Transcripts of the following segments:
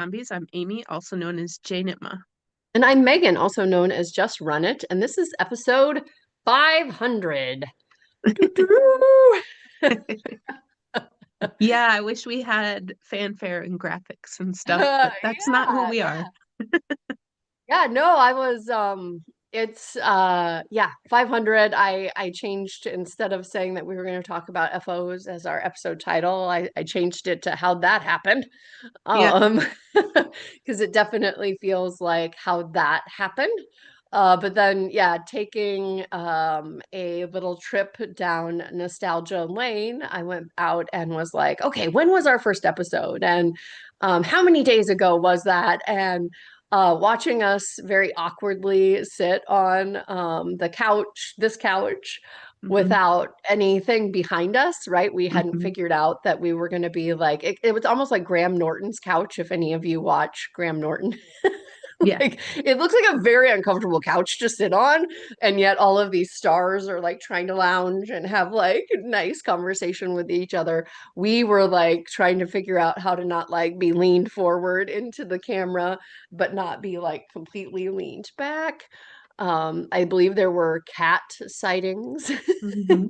Zombies. I'm Amy, also known as Jane Itma. And I'm Megan, also known as Just Run It, and this is episode 500. Doo-doo. Yeah, I wish we had fanfare and graphics and stuff, but that's not who Yeah, we are. yeah, no, I was it's yeah, 500. I changed instead of saying that we were going to talk about FOs as our episode title, I changed it to how that happened. Yeah. Um because it definitely feels like how that happened. But then yeah, taking a little trip down nostalgia lane, I went out and was like, okay, when was our first episode? And how many days ago was that? And watching us very awkwardly sit on the couch, this couch, hmm without anything behind us, right? We hadn't hmm figured out that we were going to be like, it was almost like Graham Norton's couch, if any of you watch Graham Norton. Yeah. Like, it looks like a very uncomfortable couch to sit on, and yet all of these stars are like trying to lounge and have like nice conversation with each other. We were like trying to figure out how to not like be leaned forward into the camera, but not be like completely leaned back. I believe there were cat sightings hmm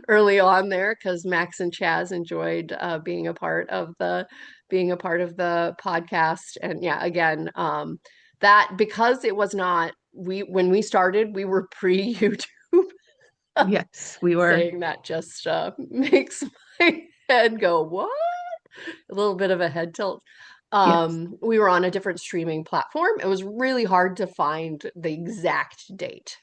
early on there because Max and Chaz enjoyed being a part of the podcast. And yeah, again, that because it was not we when we started, we were pre-YouTube. Yes, we were. Saying that just makes my head go, what? A little bit of a head tilt. Yes. We were on a different streaming platform. It was really hard to find the exact date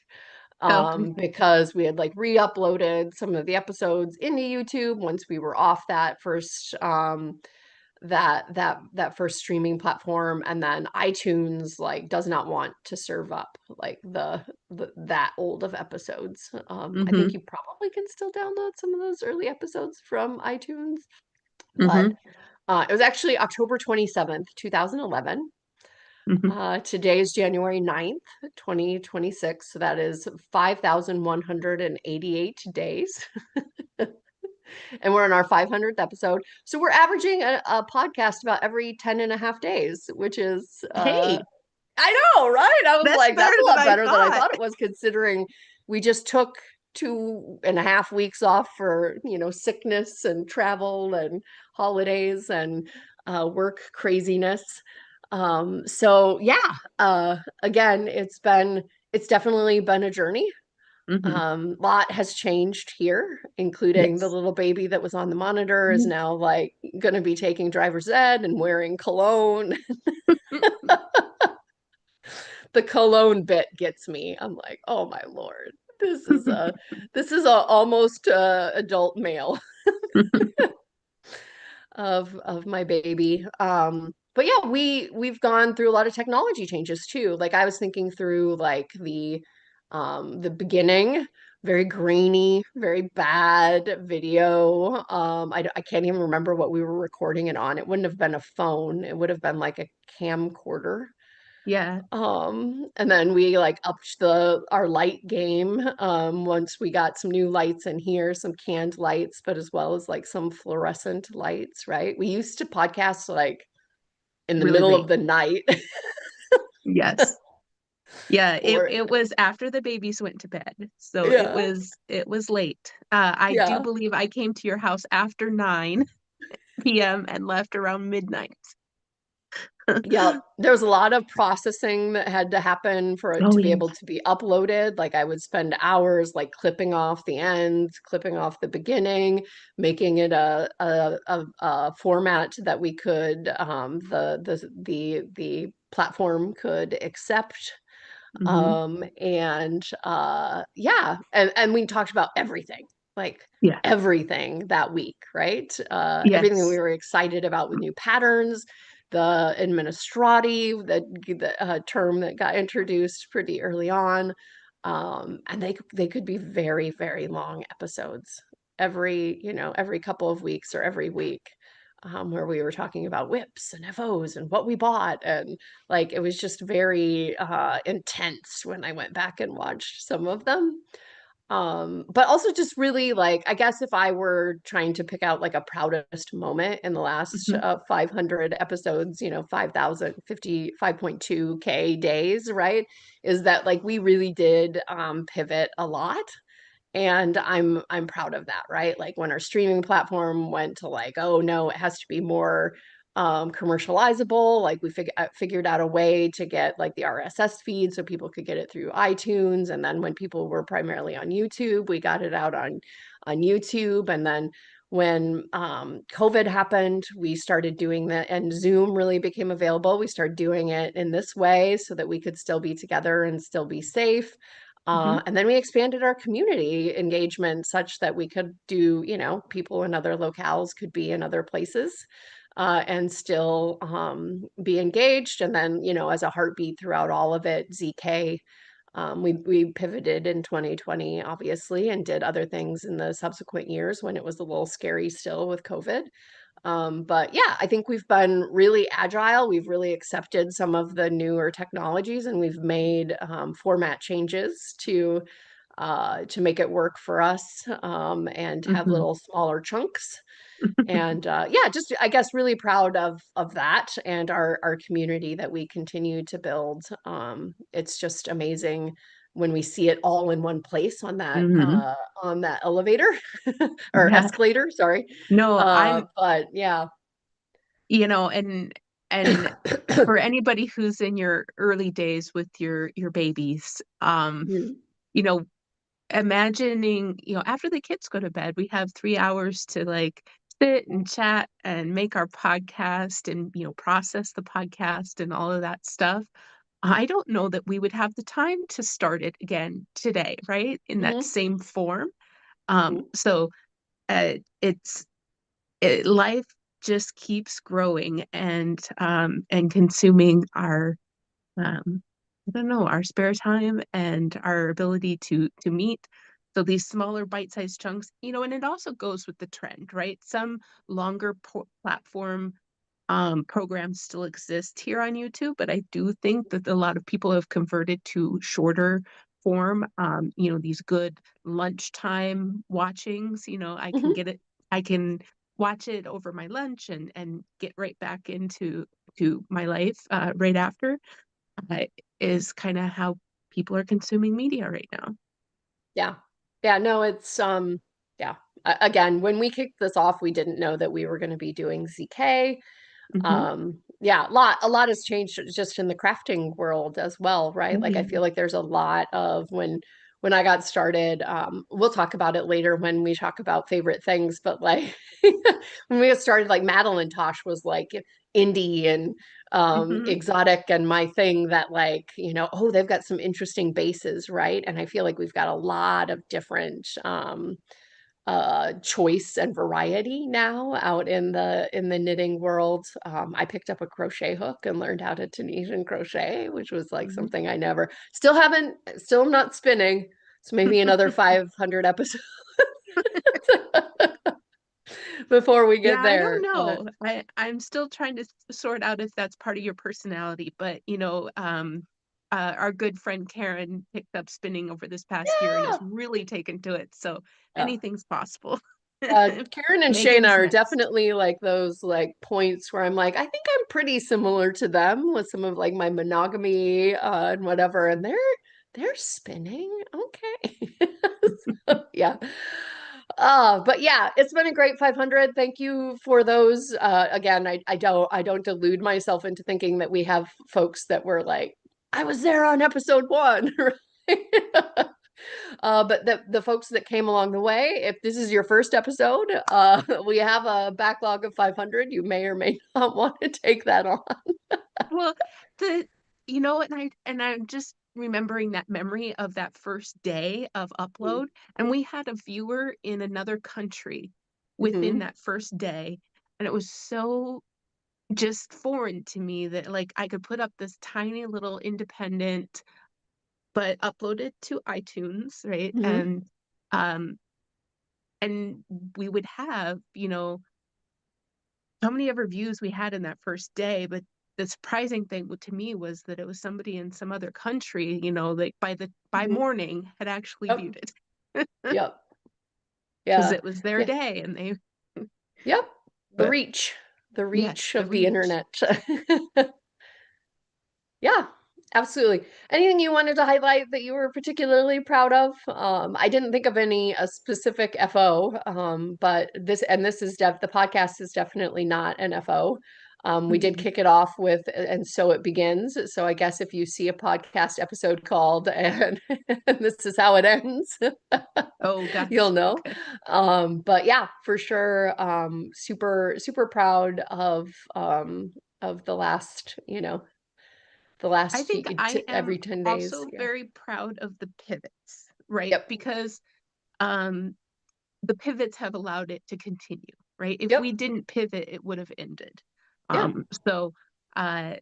Okay. because we had like re-uploaded some of the episodes into YouTube once we were off that first streaming platform, and then iTunes like does not want to serve up like the that old of episodes. I hmm think you probably can still download some of those early episodes from iTunes, but hmm it was actually October 27th, 2011. hmm Today is January 9th, 2026. So that is 5,188 days. And we're on our 500th episode. So we're averaging a podcast about every 10 and a half days, which is, Hey, I know, right? I was that's like, better that's a than lot I better than I thought. thought it was, considering we just took 2.5 weeks off for, sickness and travel and holidays and work craziness. So yeah, again, it's definitely been a journey. hmm Lot has changed here, including the Yes. little baby that was on the monitor is now like going to be taking driver's ed and wearing cologne. The cologne bit gets me. I'm like, oh my Lord, this is a almost adult male of my baby. But yeah, we've gone through a lot of technology changes too. Like I was thinking through like the beginning, very grainy, very bad video. I can't even remember what we were recording it on. It wouldn't have been a phone. It would have been like a camcorder. Yeah. And then we like upped our light game once we got some new lights in here, some canned lights, but as well as like some fluorescent lights, right? We used to podcast like in the Really middle late. of the night. Yes. Yeah, it Or it was after the babies went to bed. So it yeah, was late. I do yeah. believe I came to your house after 9 p.m. and left around midnight. Yeah, there was a lot of processing that had to happen for it Oh to be yeah. able to be uploaded. Like I would spend hours like clipping off the ends, clipping off the beginning, making it a format that we could the platform could accept. hmm And yeah, and we talked about everything, like Yeah. everything that week, right? Everything we Yes. were excited about with new patterns, the administrati, the term that got introduced pretty early on. And they could be very, very long episodes every couple of weeks or every week. Where we were talking about whips and FOs and what we bought, and like it was just very intense when I went back and watched some of them. But also just really like, I guess if I were trying to pick out like a proudest moment in the last Hmm. 500 episodes, 5,050, 5.2K days, right? Is that like we really did pivot a lot. And I'm proud of that, right? Like when our streaming platform went to like, oh no, it has to be more commercializable. Like we figured out a way to get like the RSS feed so people could get it through iTunes. And then when people were primarily on YouTube, we got it out on YouTube. And then when COVID happened, we started doing that, and Zoom really became available. We started doing it in this way so that we could still be together and still be safe. Hmm. And then we expanded our community engagement such that we could do, people in other locales could be in other places and still be engaged. And then, as a heartbeat throughout all of it, ZK, we pivoted in 2020, obviously, and did other things in the subsequent years when it was a little scary still with COVID. But yeah, I think we've been really agile. We've really accepted some of the newer technologies, and we've made format changes to make it work for us and have Hmm. little smaller chunks. And yeah, just I guess really proud of that and our community that we continue to build. It's just amazing when we see it all in one place Hmm. on that elevator or Yeah. escalator, sorry. No, But yeah. and for anybody who's in your early days with your babies, Mhm. you know, imagining, after the kids go to bed, we have 3 hours to like sit and chat and make our podcast and, process the podcast and all of that stuff. I don't know that we would have the time to start it again today, right? In that Mhm. same form. Mhm. So it's life just keeps growing and consuming our I don't know, our spare time and our ability to meet. So these smaller bite-sized chunks, and it also goes with the trend, right? Some longer platform programs still exist here on YouTube, but I do think that a lot of people have converted to shorter form. These good lunchtime watchings. I can Mhm. get it, I can watch it over my lunch and get right back into my life right after. Uh, is kind of how people are consuming media right now. Yeah. Yeah, no, it's yeah. Again, when we kicked this off, we didn't know that we were going to be doing ZK. Hmm. Yeah, a lot has changed just in the crafting world as well, right? Oh Like I yeah. feel like there's a lot of when I got started, we'll talk about it later when we talk about favorite things, but like when we got started, like Madeline Tosh was like indie and Hmm. exotic and my thing that like, oh, they've got some interesting bases, right? And I feel like we've got a lot of different choice and variety now out in the knitting world. I picked up a crochet hook and learned how to Tunisian crochet, which was like something I never still not spinning. So maybe another 500 episodes before we Yeah, get I don't there. But know. I'm still trying to sort out if that's part of your personality, but our good friend Karen picked up spinning over this past year and has yeah, really taken to it. So yeah. anything's possible. Karen and Shayna Megan's are next. definitely like those like points where I'm like, I think I'm pretty similar to them with some of like my monogamy and whatever, and they're spinning. Okay. So, yeah. But yeah, it's been a great 500. Thank you for those. Again, I don't delude myself into thinking that we have folks that were like, I was there on episode one, right? But the folks that came along the way, if this is your first episode, we have a backlog of 500. You may or may not want to take that on. Well, the and I'm just remembering that memory of that first day of upload, and we had a viewer in another country within Mm-hmm. that first day, and it was so just foreign to me that like I could put up this tiny little independent but upload it to iTunes, right? Mm-hmm. Um and we would have, how many ever views we had in that first day, but the surprising thing to me was that it was somebody in some other country, like by Mm-hmm. morning had actually Yep. viewed it. Yep. because Yeah. it was their Yeah. day and they, Yep. The but reach. The yes, reach the of the reach. internet. Yeah, absolutely. Anything you wanted to highlight that you were particularly proud of? I didn't think of any a specific FO, but this is the podcast is definitely not an FO. We did Mhm. kick it off with and so it begins. So I guess if you see a podcast episode called and, and this is how it ends, Oh, you'll gotcha. know. Okay. But yeah, for sure, super super proud of the last, the I last think I am every 10 days. also Yeah. very proud of the pivots, right? Yep. Because um, the pivots have allowed it to continue, right? If we Yep. didn't pivot, it would have ended. Yeah. So uh,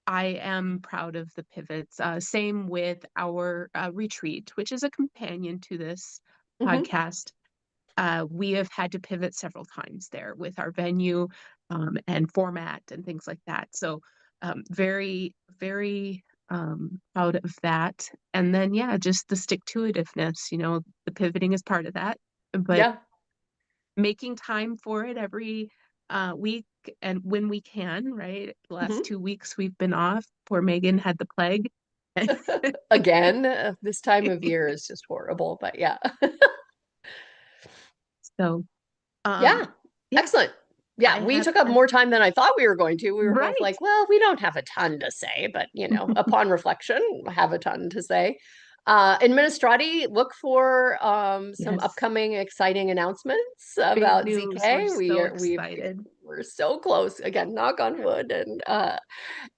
I am proud of the pivots. Same with our retreat, which is a companion to this Hmm. podcast. We have had to pivot several times there with our venue and format and things like that. So very, very proud of that. And then, yeah, just the stick to itiveness, the pivoting is part of that, but Yeah. making time for it every week and when we can, right? The last Hmm. 2 weeks we've been off. Poor Megan had the plague. Again, this time of year is just horrible, but yeah. So, Yeah. yeah, Excellent. I Yeah, we have took up had, more time than I thought we were going to. We were both right. like, well, we don't have a ton to say, but upon reflection, have a ton to say. Administrati, look for some Yes. upcoming exciting announcements Big about news. We're ZK. so excited. We're so close. Again, knock on wood,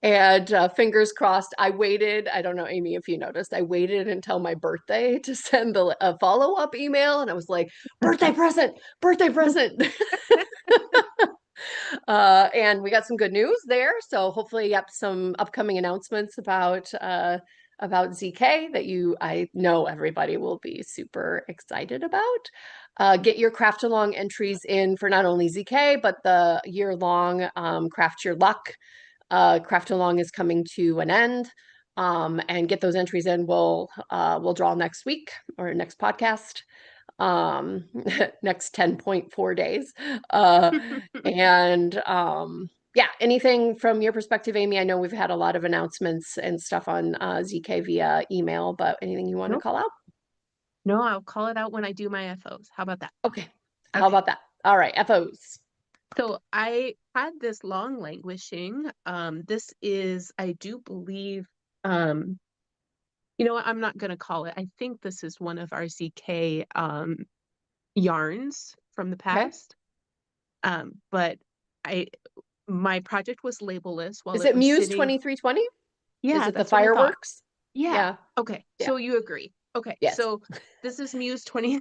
and fingers crossed. I waited. I don't know, Amy, if you noticed. I waited until my birthday to send a follow up email, and I was like, "Birthday present, birthday present." And we got some good news there. So hopefully, yep, some upcoming announcements about ZK that I know everybody will be super excited about. Get your craft along entries in for not only ZK but the year long Craft Your Luck. Craft along is coming to an end. And get those entries in. We'll draw next week or next podcast, next 10.4 days. Uh, and yeah, anything from your perspective, Amy? I know we've had a lot of announcements and stuff on ZK via email, but anything you want to Nope. call out? No, I'll call it out when I do my FOs. How about that? Okay. How Okay. about that? All right, FOs. So I had this long languishing. This is, I do believe, um, what, I'm not gonna call it. I think this is one of our ZK yarns from the Okay. past. But I my project was labelless while Is it it was Muse sitting. 2320? Is Yeah, it the that's what I thought. fireworks? Yeah. Yeah. Okay. Yeah. So you agree. Okay. Yes. So this is Muse 20.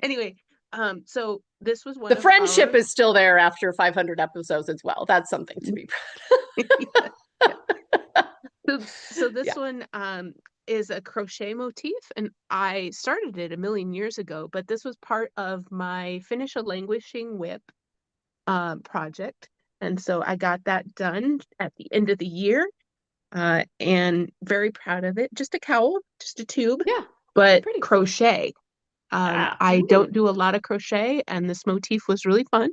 Anyway, so this was one The of friendship our. is still there after 500 episodes as well. That's something to be Yeah, yeah. So this Yeah. one is a crochet motif, and I started it a million years ago, but this was part of my Finish a Languishing Whip project. And so I got that done at the end of the year, and very proud of it. Just a cowl, just a tube, Yeah. but Pretty. crochet. Yeah. I don't Ooh. do a lot of crochet, and this motif was really fun.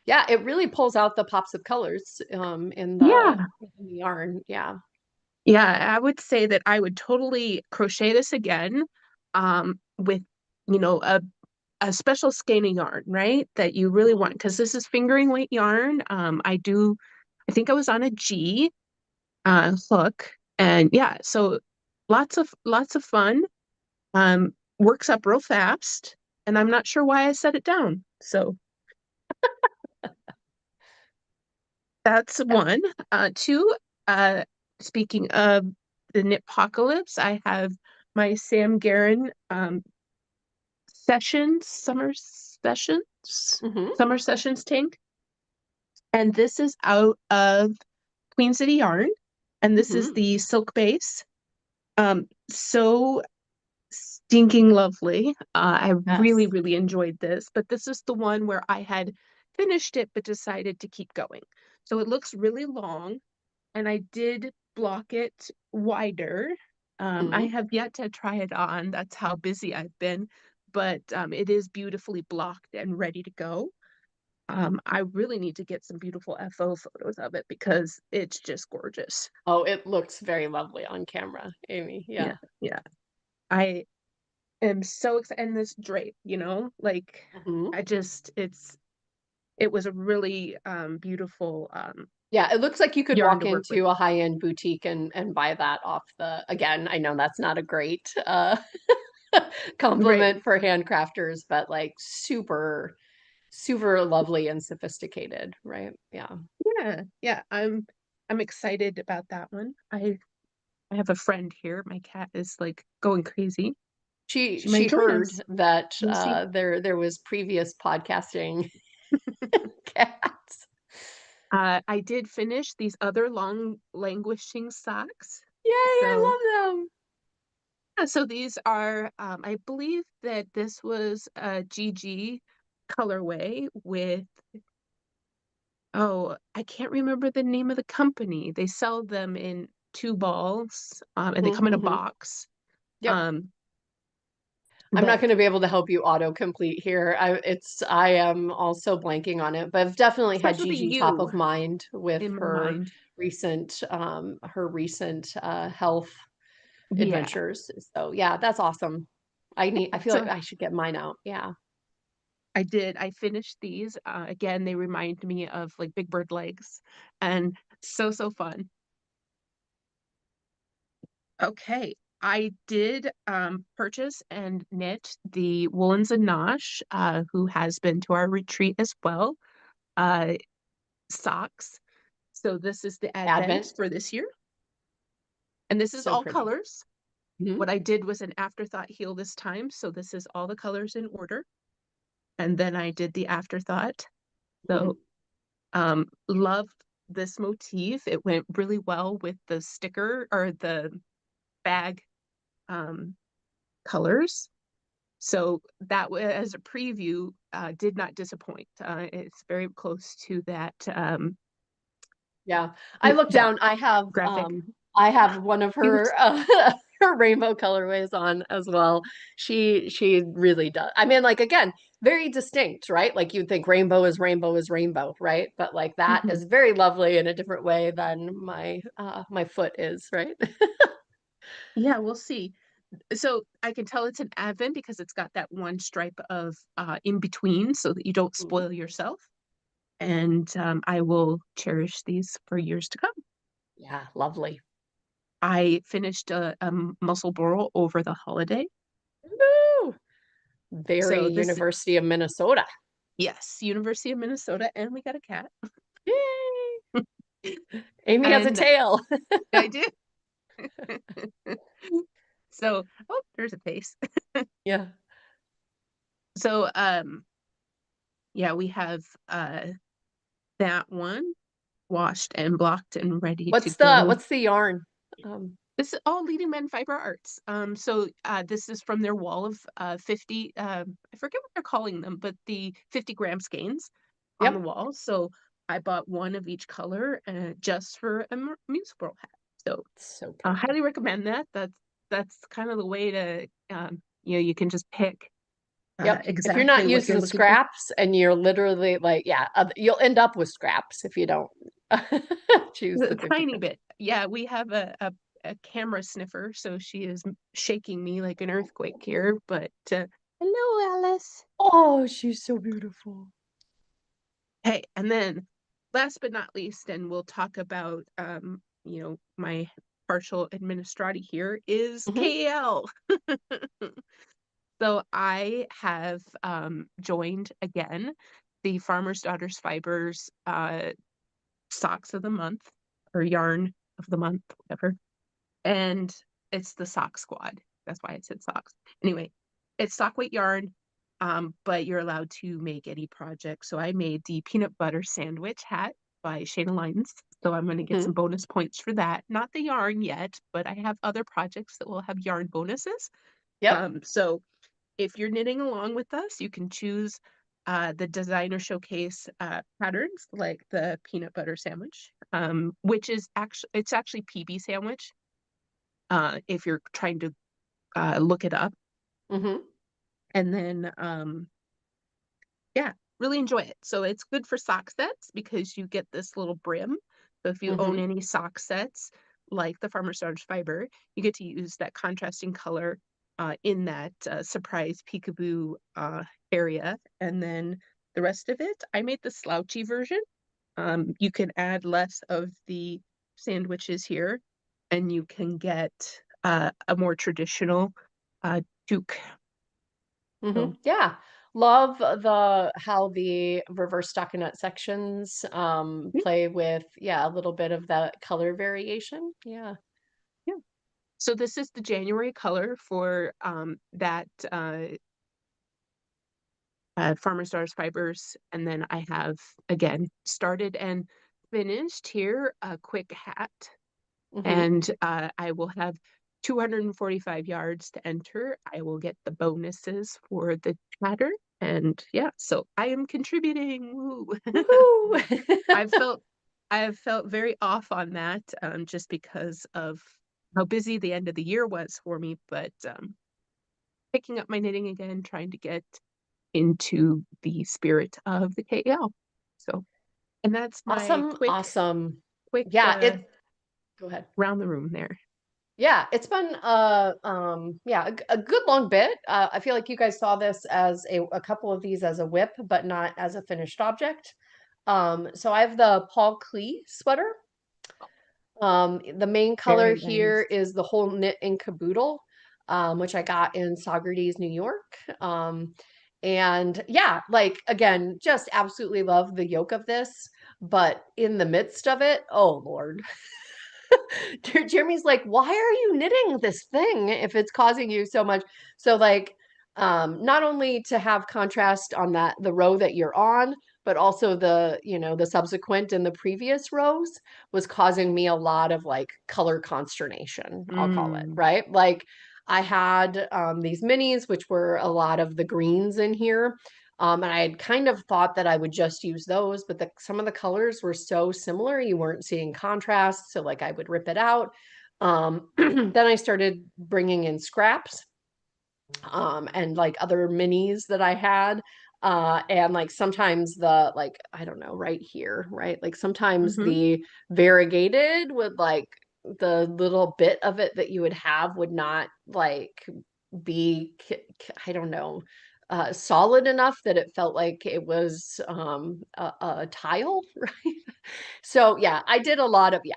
Yeah, it really pulls out the pops of colors Yeah. in the yarn. Yeah. Yeah, I would say that I would totally crochet this again, with, a special skein yarn, right? That you really want, Mhm. because this is fingering weight yarn. I think I was on a G hook, and yeah, so lots of fun. Works up real fast, and I'm not sure why I set it down. So that's Yeah. one. Two, uh, speaking of the Knitpocalypse, I have my Sam Garin sessions, Hmm. summer sessions tank. And this is out of Queen City Yarn. And this is Hmm. the silk base. So stinking lovely. I really, Yes. really enjoyed this, but this is the one where I had finished it but decided to keep going. So it looks really long, and I did block it wider I Mhm. have yet to try it on. That's how busy I've been, but it is beautifully blocked and ready to go. I really need to get some beautiful FO photos of it because it's just gorgeous. Oh, it looks very lovely on camera, Amy. Yeah, Yeah. yeah. I am so excited. And this drape, like Mhm. it was a really beautiful Yeah, it looks like you could yarn walk to work with. into a high-end boutique and buy that off the again, I know that's not a great, Right. compliment for handcrafters, but, like, super, super lovely and sophisticated, right? Yeah. Yeah, yeah. I'm excited about that one. I have a friend here. My cat is like going crazy. She She might join heard us. that, We'll see. there was previous podcasting cats. I did finish these other long languishing socks. Yay, So, I love them. yeah, so these are, I believe that this was a GG colorway with, oh, I can't remember the name of the company. They sell them in two balls, and they Mhm, come in a mhm. box. Yep. Um, I'm not but gonna be able to help you autocomplete here. I am also blanking on it, but I've definitely had starts with a Gigi top U of mind with in my mind. her recent, health Yeah. adventures. So, yeah, that's awesome. I feel like So I should get mine out. Yeah. I did. I finished these. Again, they remind me of like Big Bird legs and so fun. Okay. I did purchase and knit the Woolens and Nosh, who has been to our retreat as well, uh, socks. So this is the advent Advent, for this year. And this is so all pretty. colors. Mhm, What I did was an afterthought heel this time. So this is all the colors in order. And then I did the afterthought. mhm. So loved this motif. It went really well with the sticker or the bag um, colors. So that was as a preview, did not disappoint. It's very close to that Yeah. I looked that down, graphic. I have one of Cute. her, her rainbow colorways on as well. She really does. I mean, like, again, very distinct, right? Like, you'd think rainbow is rainbow is rainbow, right? But, like, that Mhm. is very lovely in a different way than my foot is, right? Yeah, we'll see. So I can tell it's an advent because it's got that one stripe of in between so that you don't Mhm. spoil yourself. And I will cherish these for years to come. Yeah, lovely. I finished a muscle burl over the holiday. Woo! Very So this, University of Minnesota. yes, University of Minnesota, and we got a cat. Yay! Amy has a And tail. I do. So, oh, there's a face. Yeah. So, yeah, we have that one washed and blocked and ready to go. What's the yarn? Um, This is all Leading Men Fiber Arts. So this is from their wall of 50, I forget what they're calling them, but the 50-gram skeins on the yep. wall. So I bought one of each color just for a music world hat. So So I pretty. highly recommend that. That's kind of the way to, you can just pick Yep. If you're exactly not what you're using looking for. scraps and you're literally like, yeah, you'll end up with scraps if you don't choose A the 50 tiny grams. bit. Yeah, we have a camera sniffer, so she is shaking me like an earthquake here. But hello, Alice. Oh, she's so beautiful. Hey, and then last but not least, and we'll talk about my partial administrati here is Hmm. KL. So I have joined again the Farmer's Daughters Fibers socks of the month or yarn of the month, whatever. And it's the sock squad. That's why it said socks. Anyway, it's sock weight yarn, but you're allowed to make any project. So I made the peanut butter sandwich hat by Shayna Lines. So I'm going to get some Hmm. bonus points for that. Not the yarn yet, but I have other projects that will have yarn bonuses. Yep. So if you're knitting along with us, you can choose the designer showcase patterns like the peanut butter sandwich, which is actually PB sandwich. if you're trying to look it up. Hmm. And then yeah, really enjoy it. So it's good for sock sets because you get this little brim. So if you own Hmm. any sock sets like the Farmer Starch Fiber, you get to use that contrasting color in that surprise peekaboo area. And then the rest of it, I made the slouchy version. You can add less of the sandwiches here, and you can get a more traditional toque. Hmm. So Yeah. Love the how the reverse stockinette sections yeah, play with, yeah, a little bit of that color variation. Yeah. yeah. So this is the January color for that Farmer Stars Fibers. And then I have, again, started and finished here a quick hat. Hmm. And I will have 245 yards to enter. I will get the bonuses for the chatter. And yeah, so I am contributing. Woo. Woo! I've felt I've felt very off on that just because of how busy the end of the year was for me, but picking up my knitting again, trying to get into the spirit of the KL. So, and that's my Awesome, awesome. quick Yeah, go ahead. round the room there. Yeah, it's been yeah, a good long bit. I feel like you guys saw this as a couple of these as a whip, but not as a finished object. So I have the Paul Klee sweater. The main color Very here nice. is the whole knit in caboodle, which I got in Saugerties, New York. And yeah, like again, just absolutely love the yoke of this, but in the midst of it, oh Lord. Jeremy's like, why are you knitting this thing if it's causing you so much? So like, not only to have contrast on that the row that you're on, but also the, you know, the subsequent and the previous rows was causing me a lot of like color consternation, I'll call it, Mm, right? Like I had these minis, which were a lot of the greens in here. And I had kind of thought that I would just use those, but some of the colors were so similar, you weren't seeing contrast. So like I would rip it out. Then I started bringing in scraps and like other minis that I had. And like sometimes the like I don't know right here, right? Like sometimes hmm the variegated would like the little bit of it that you would have would not like be I don't know solid enough that it felt like it was a tile, right? So yeah, I did a lot of yeah.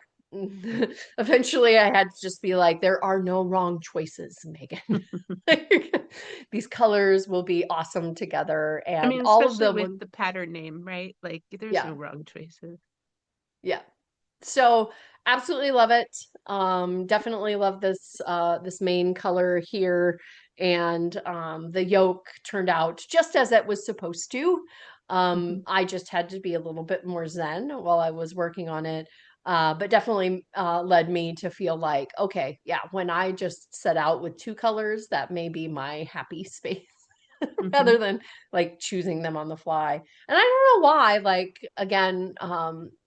Eventually, I had to just be like, there are no wrong choices, Megan. Like, these colors will be awesome together, I and mean, all of especially the with one, the pattern name, right? Like, there's no yeah, wrong choices. yeah. So absolutely love it. Definitely love this this main color here, and the yolk turned out just as it was supposed to. Hmm I just had to be a little bit more zen while I was working on it. But definitely led me to feel like, okay, yeah, when I just set out with two colors, that may be my happy space. hmm Rather than like choosing them on the fly. And I don't know why, like again,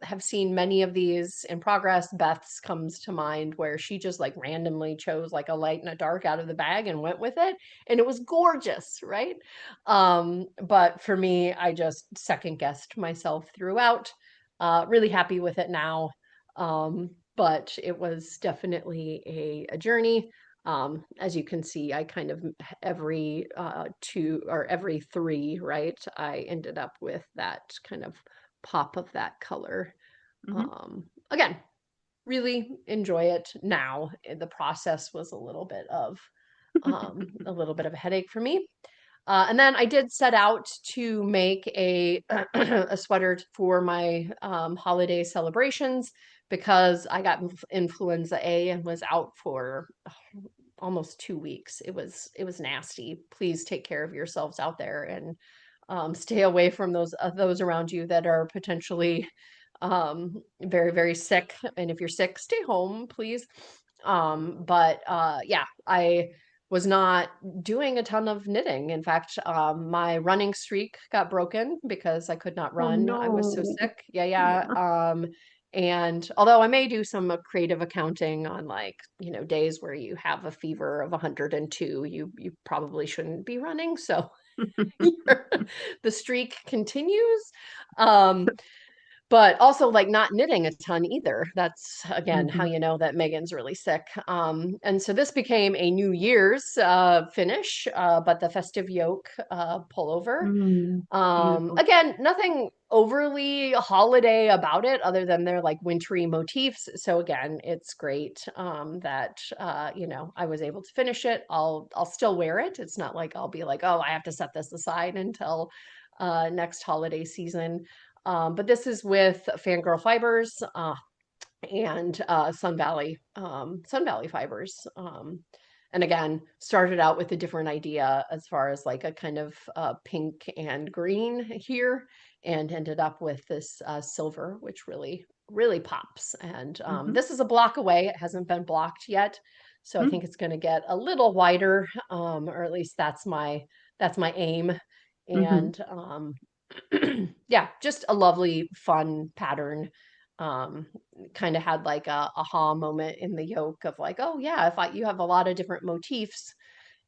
have seen many of these in progress. Beth's comes to mind where she just like randomly chose like a light and a dark out of the bag and went with it. And it was gorgeous, right? But for me, I just second guessed myself throughout. Really happy with it now. But it was definitely a journey. As you can see, I kind of every two or every three, right? I ended up with that kind of pop of that color. hmm Again, really enjoy it now. The process was a little bit of a headache for me. And then I did set out to make a a sweater for my holiday celebrations because I got influenza A and was out for almost 2 weeks. It was nasty. Please take care of yourselves out there and stay away from those around you that are potentially very very sick. And if you're sick, stay home, please. But yeah, I was not doing a ton of knitting. In fact, my running streak got broken because I could not Oh run. I was so no. sick. Yeah, yeah. Yeah. And although I may do some creative accounting on like, you know, days where you have a fever of 102, you probably shouldn't be running. So the streak continues. Um, but also like not knitting a ton either. That's again how Hmm. you know that Megan's really sick. And so this became a New Year's finish, but the festive yoke pullover. Mm, beautiful. Again, nothing overly holiday about it other than they're like wintry motifs. So again, it's great that you know, I was able to finish it. I'll still wear it. It's not like I'll be like, oh, I have to set this aside until next holiday season. But this is with Fangirl Fibers and Sun Valley Fibers. And again, started out with a different idea as far as like a kind of pink and green here, and ended up with this silver, which really pops. And Hmm. this is a block away; it hasn't been blocked yet, so I think it's going to get a little wider, or at least that's my aim. Hmm. And yeah, just a lovely, fun pattern. Um, Kind of had like a aha moment in the yoke of like, oh yeah, if you have a lot of different motifs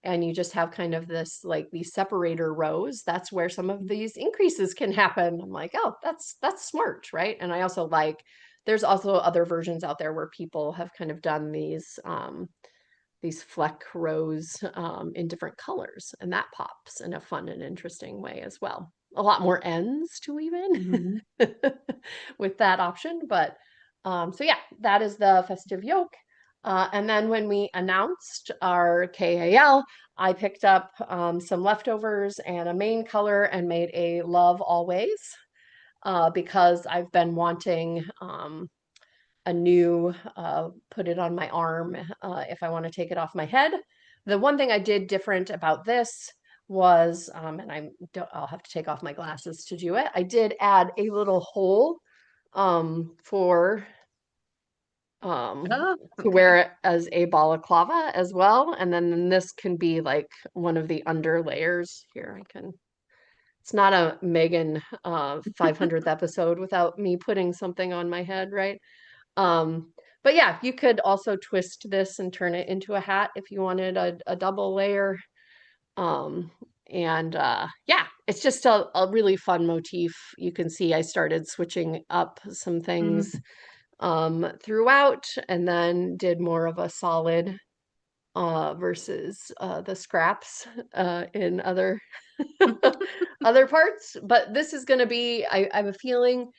and you just have kind of this like these separator rows, that's where some of these increases can happen. I'm like, oh, that's smart, right? And I also like there's also other versions out there where people have kind of done these fleck rows in different colors, and that pops in a fun and interesting way as well. A lot more ends to weave in Hmm. with that option, but so yeah, that is the festive yoke. And then when we announced our KAL, I picked up some leftovers and a main color and made a love always because I've been wanting a new put it on my arm if I want to take it off my head. The one thing I did different about this was, and I'll have to take off my glasses to do it. I did add a little hole for Oh, to okay. wear it as a balaclava as well. And then this can be like one of the under layers. Here, I can. It's not a Megan 500th episode without me putting something on my head, right? Um, but yeah, you could also twist this and turn it into a hat if you wanted a double layer. Um, and yeah, it's just a really fun motif. You can see I started switching up some things Hmm. throughout and then did more of a solid versus the scraps in other other parts. But this is going to be, I have a feeling,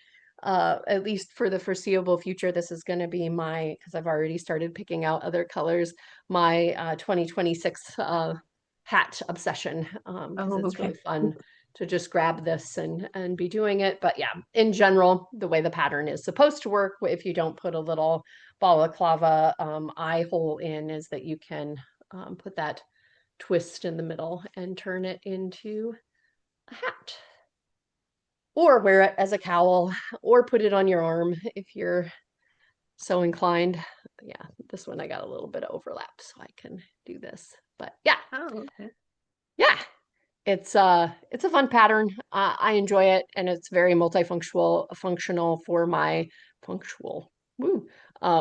at least for the foreseeable future, this is going to be my, because I've already started picking out other colors, my 2026 hat obsession, because Oh, it's okay. really fun to just grab this and be doing it. But yeah, in general, the way the pattern is supposed to work, if you don't put a little balaclava eye hole in, is that you can put that twist in the middle and turn it into a hat, or wear it as a cowl, or put it on your arm if you're so inclined. Yeah, this one I got a little bit of overlap, so I can do this. But yeah, Oh, okay. yeah, it's a fun pattern. I enjoy it, and it's very functional for my functional woo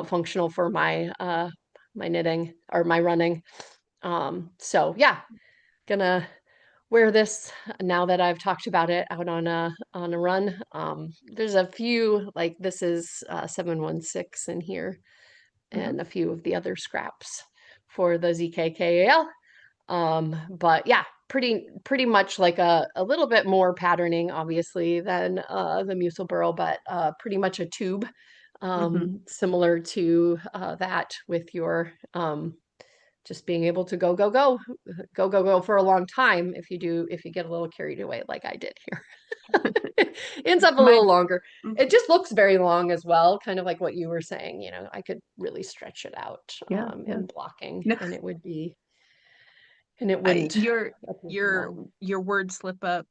functional for my knitting or my running. So yeah, gonna wear this now that I've talked about it out on a run. There's a few like this is 716 in here, Hmm. and a few of the other scraps for the ZKKAL. But yeah, pretty much like a little bit more patterning, obviously, than the Muselburl, but pretty much a tube, Hmm. similar to that with your just being able to go for a long time if you get a little carried away like I did here. It ends up a My, little longer. mm, It just looks very long as well, kind of like what you were saying, you know, I could really stretch it out yeah, yeah. in blocking No, and it I, wouldn't appear too your long. your word slip up,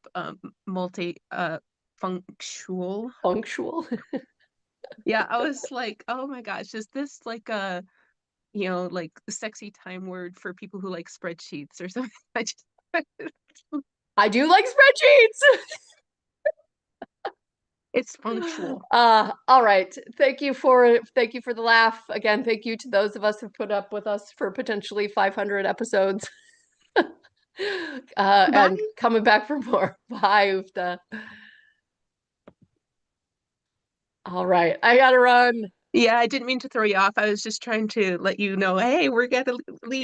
multi functional. Punctual. Yeah, I was like, oh my gosh, is this like a, like sexy time word for people who like spreadsheets or something? I just I do like spreadsheets. It's functional. All right. Thank you for the laugh. Again, thank you to those of us who put up with us for potentially 500 episodes. And Bye. coming back for more. Bye, Ufta. All right. I gotta run. Yeah, I didn't mean to throw you off. I was just trying to let you know, hey, we're gonna leave.